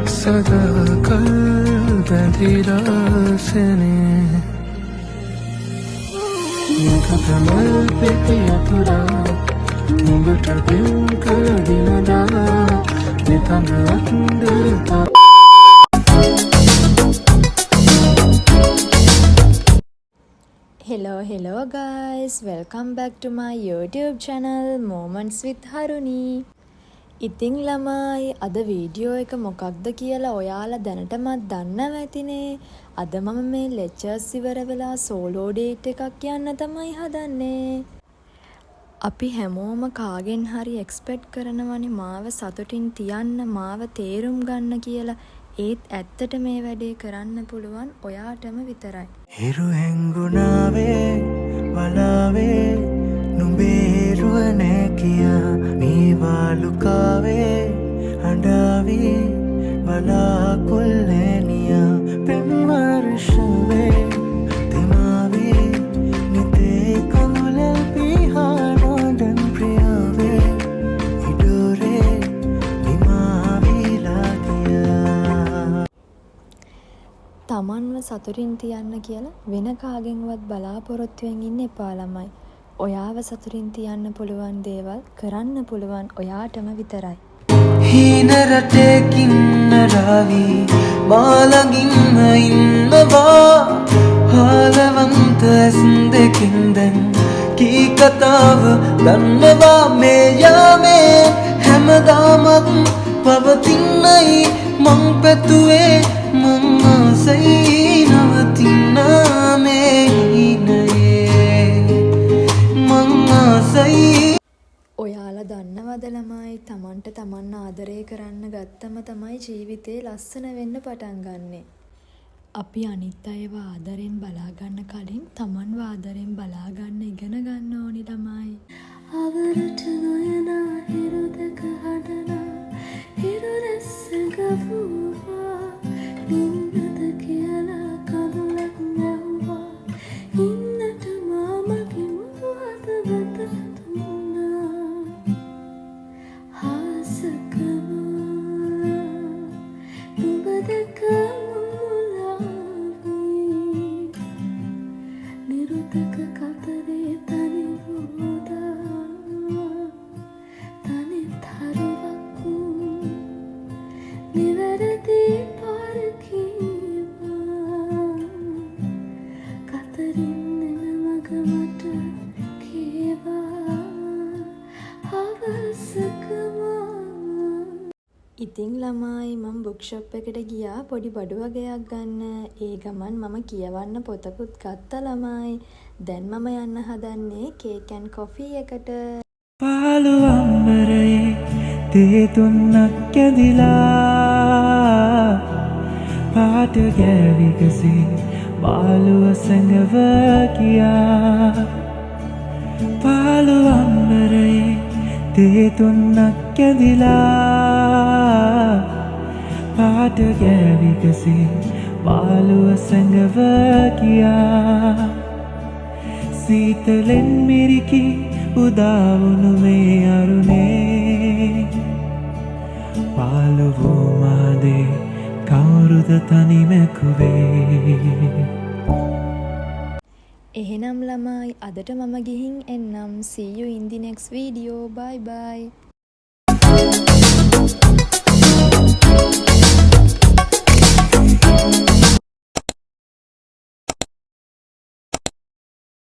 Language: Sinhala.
සදාකල් බැඳිලාසනේ මුකතමල් පෙතියතුරා නුඹට දෙම් කළදිනදා නිතඳ අත්දතා Hello guys, welcome back to my YouTube channel Moments with Haruni. ඉතින් ළමයි අද වීඩියෝ එක මොකක්ද කියලා ඔයාලා දැනටමත් දන්නව ඇතිනේ. අද මම මේ ලෙක්චර්ස් ඉවර වෙලා සෝලෝ ඩේට් එකක් යන්න තමයි හදන්නේ. අපි හැමෝම කාගෙන් හරි එක්ස්පෙක්ට් කරනවනේ මාව සතුටින් තියන්න, මාව තේරුම් ගන්න කියලා. ඒත් ඇත්තට මේ වැඩේ කරන්න පුළුවන් ඔයාටම විතරයි. හිරු හැංගුණාවේ වලාවේ නුඹේ රුවනේ කියා මේ වාලුකාවේ අඬාවී බලාකුල්ලේ නියා පෙම් වර්ෂවේ තෙමාවේ නිතේ කඳුලල් පිහානොඩන් ප්‍රියාවේ ඉඩෝරේ නිමාවිලා ගියා. තමන්ව සතුටින් තියන්න කියලා වෙන කාගෙන්වත් බලාපොරොත්තුවෙන් ඉන්න එපා ළමයි. ඔයාව සතුටින් තියන්න පුළුවන් දේවල් කරන්න පුළුවන් ඔයාටම විතරයි. හීන රටේකින් රාවී මාළඟින්ම ඉන්නවා හාලවන්ත ඇස් දෙකින් දැන් කී කතාව දන්නවා මේ යාමේ හැමදාමත් පවතින්නයි මං පැතුවේ මං ආසයි නවතිනා මේ හිනයේ මං ආසයි. ඔයාලා දන්නවද ළමයි තමන්ට තමන් ආදරය කරන්න ගත්තම තමයි ජීවිතේ ලස්සන වෙන්න පටන් ගන්නෙ. අපි අනිත් අයව ආදරෙන් බලා ගන්න කලින් තමන්ව ආදරෙන් බලා ගන්න ඉගෙන ගන්න ඕනි ළමයි. අවරට නොයනා හිරු දෙක හඬනා හිරු රැස්ස ගවුවා ඉන්නද කියලා කඳුලක් නැව්වා ඉන්නට මාමගේ මුළු හදවත දුන්නා හාසකම නුඹ දැක මුලාවී නිරුතක කතරේ තනි වූදා තනි තරුවක් නිවැරදි පාර කීවා කතරින් එන මග මට කීවා හවසකම. ඉතින් ළමයි මම බුක් ෂොප් එකට ගියා පොඩි බඩු වගයක් ගන්න. ඒ ගමන් මම කියවන්න පොතකුත් ගත්තා ළමයි. දැන් මම යන්න හදන්නේ කේක් ඇන්ඩ් කොෆි එකට. පාළුවම්බරයේ තේ තුන්නක් ඇදිලා පාට ගෑවිකසේ බාලුව සැඟව කියා පාළුවම්බරයේ තේ තුන්නක් ඇදිලා පාට ගෑවිකසේ බාලුව සැඟව කියා සීතලෙන් මිරිකි උදාවුණු මේ අරුණේ පාළුවෝ මහදේ කවුරුද තනිමැකුවේ. එහෙනම් ළමයි අදට මම ගිහින් එන්නම්. See you in the next video. Bye bye.